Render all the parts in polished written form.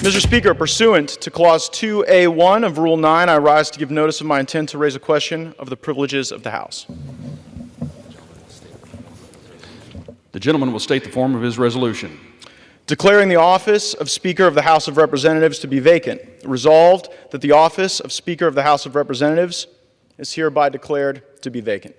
Mr. Speaker, pursuant to Clause 2A1 of Rule 9, I rise to give notice of my intent to raise a question of the privileges of the House. The gentleman will state the form of his resolution. Declaring the office of Speaker of the House of Representatives to be vacant. Resolved that the office of Speaker of the House of Representatives is hereby declared to be vacant.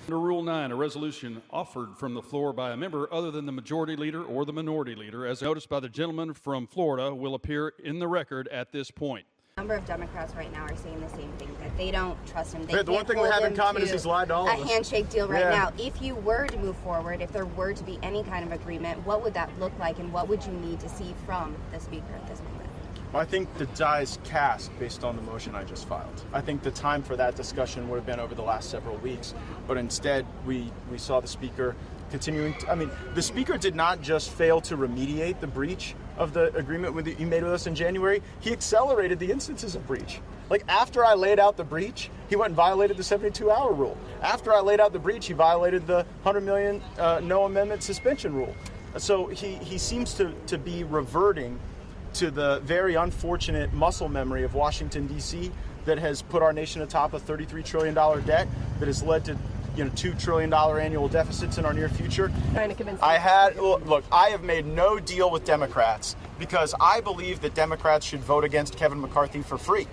Under Rule 9, a resolution offered from the floor by a member other than the majority leader or the minority leader, as noticed by the gentleman from Florida, will appear in the record at this point. A number of Democrats right now are saying the same thing, that they don't trust him. The one thing we have in common is he's lied to all of us. A handshake deal right now. If you were to move forward, if there were to be any kind of agreement, what would that look like, and what would you need to see from the Speaker at this moment? I think the die is cast based on the motion I just filed. I think the time for that discussion would have been over the last several weeks, but instead we saw the Speaker continuing to, the Speaker did not just fail to remediate the breach of the agreement you made with us in January, he accelerated the instances of breach. Like, after I laid out the breach, he went and violated the 72-hour rule. After I laid out the breach, he violated the $100 million no amendment suspension rule. So he seems to be reverting to the very unfortunate muscle memory of Washington, D.C. that has put our nation atop a $33 trillion debt that has led to $2 trillion annual deficits in our near future. I have made no deal with Democrats because I believe that Democrats should vote against Kevin McCarthy for free.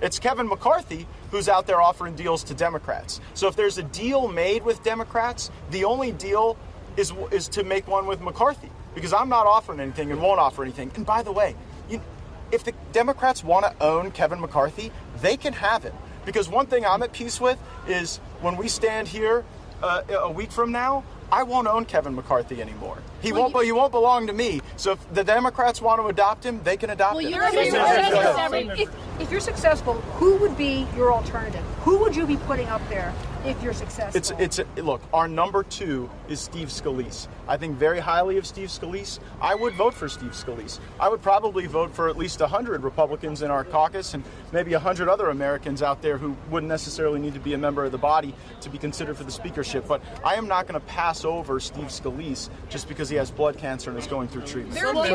It's Kevin McCarthy who's out there offering deals to Democrats. So if there's a deal made with Democrats, the only deal is to make one with McCarthy, because I'm not offering anything and won't offer anything. And by the way, if the Democrats want to own Kevin McCarthy, they can have him. Because one thing I'm at peace with is when we stand here a week from now, I won't own Kevin McCarthy anymore. He won't belong to me. So if the Democrats want to adopt him, they can adopt him. If you're successful, who would be your alternative? Who would you be putting up there if you're successful? Look, our number 2 is Steve Scalise. I think very highly of Steve Scalise. I would vote for Steve Scalise. I would probably vote for at least 100 Republicans in our caucus and maybe 100 other Americans out there who wouldn't necessarily need to be a member of the body to be considered for the speakership. But I am not going to pass over Steve Scalise just because he has blood cancer and is going through treatment. What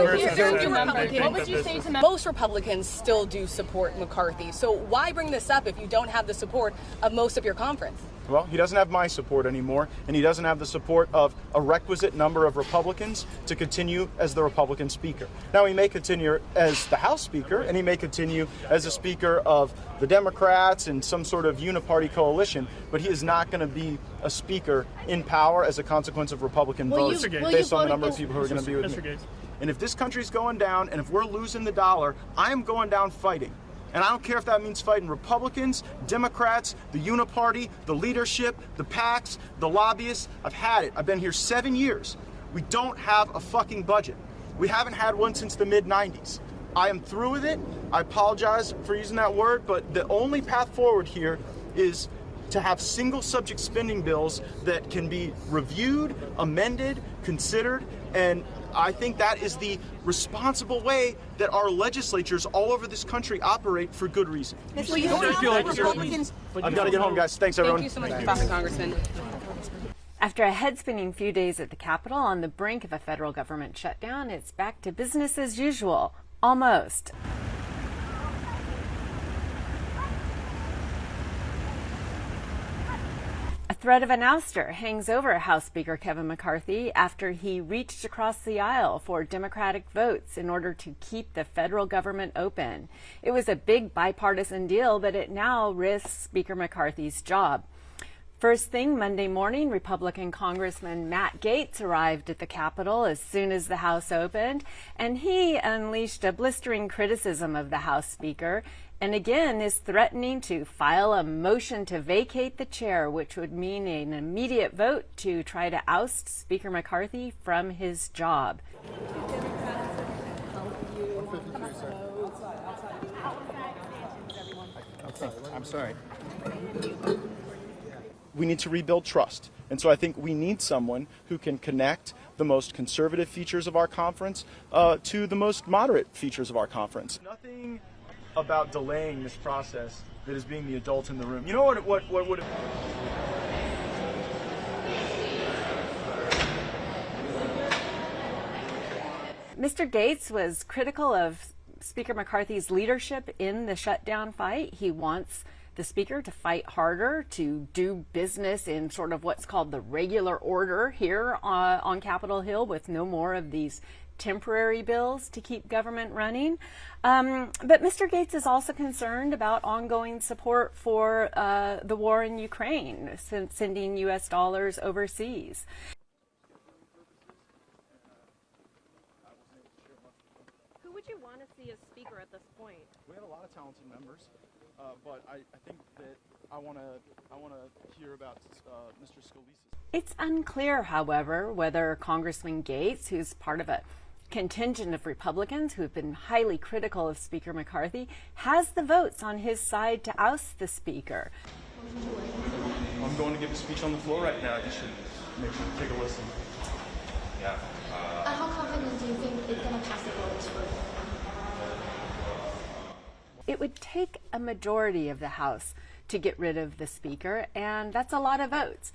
would you say to most Republicans still do support McCarthy? So why bring this up if you don't have the support of most of your conference? Well, he doesn't have my support anymore, and he doesn't have the support of a requisite number of Republicans to continue as the Republican Speaker. Now, he may continue as the House Speaker, and he may continue as a Speaker of the Democrats and some sort of uniparty coalition, but he is not going to be a Speaker in power as a consequence of Republican votes based on the number of people who are going to be with me. And if this country's going down, and if we're losing the dollar, I am going down fighting. And I don't care if that means fighting Republicans, Democrats, the uniparty, the leadership, the PACs, the lobbyists. I've had it. I've been here 7 years. We don't have a fucking budget. We haven't had one since the mid-90s. I am through with it. I apologize for using that word, but the only path forward here is to have single subject spending bills that can be reviewed, amended, considered, and I think that is the responsible way that our legislatures all over this country operate for good reason. I've got to get home, guys. Thanks, everyone. Thank you so much for talking, Congressman. After a head-spinning few days at the Capitol on the brink of a federal government shutdown, it's back to business as usual. Almost. A threat of an ouster hangs over House Speaker Kevin McCarthy after he reached across the aisle for Democratic votes in order to keep the federal government open. It was a big bipartisan deal, but it now risks Speaker McCarthy's job. First thing Monday morning, Republican Congressman Matt Gaetz arrived at the Capitol as soon as the House opened, and he unleashed a blistering criticism of the House Speaker, and again is threatening to file a motion to vacate the chair, which would mean an immediate vote to try to oust Speaker McCarthy from his job. Okay, I'm sorry. We need to rebuild trust. And so I think we need someone who can connect the most conservative features of our conference to the most moderate features of our conference. Nothing about delaying this process that is being the adult in the room. You know what would have... Mr. Gaetz was critical of Speaker McCarthy's leadership in the shutdown fight. He wants the Speaker to fight harder, to do business in sort of what's called the regular order here on Capitol Hill, with no more of these temporary bills to keep government running. But Mr. Gaetz is also concerned about ongoing support for the war in Ukraine, sending U.S. dollars overseas. Who would you want to see as Speaker at this point? We have a lot of talented members, but I think that I want to hear about Mr. Scalise's. It's unclear, however, whether Congressman Gaetz, who's part of a contingent of Republicans who have been highly critical of Speaker McCarthy, has the votes on his side to oust the Speaker. I'm going to give a speech on the floor right now. You should maybe take a listen. Yeah. How confident do you think it's going to pass the votes for? It would take a majority of the House to get rid of the Speaker, and that's a lot of votes.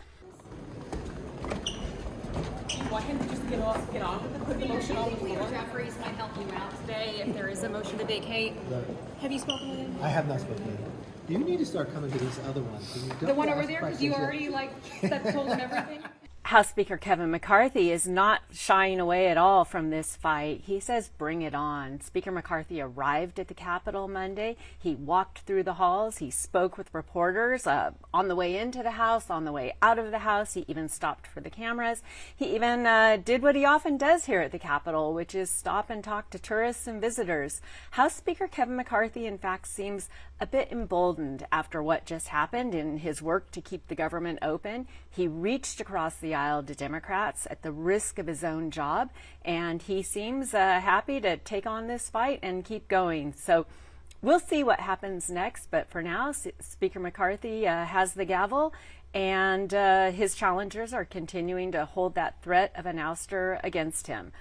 You want him to just get on with the motion on the floor? Jeffries might help you out today if there is a motion to vacate. Right. Have you spoken with him? I have not spoken to him. You need to start coming to these other ones. The one over there? Because you already told him everything? House Speaker Kevin McCarthy is not shying away at all from this fight. He says, bring it on. Speaker McCarthy arrived at the Capitol Monday. He walked through the halls. He spoke with reporters on the way into the House, on the way out of the House. He even stopped for the cameras. He even did what he often does here at the Capitol, which is stop and talk to tourists and visitors. House Speaker Kevin McCarthy, in fact, seems a bit emboldened after what just happened in his work to keep the government open. He reached across the aisle to Democrats at the risk of his own job, and he seems happy to take on this fight and keep going. So we'll see what happens next, but for now, Speaker McCarthy has the gavel, and his challengers are continuing to hold that threat of an ouster against him.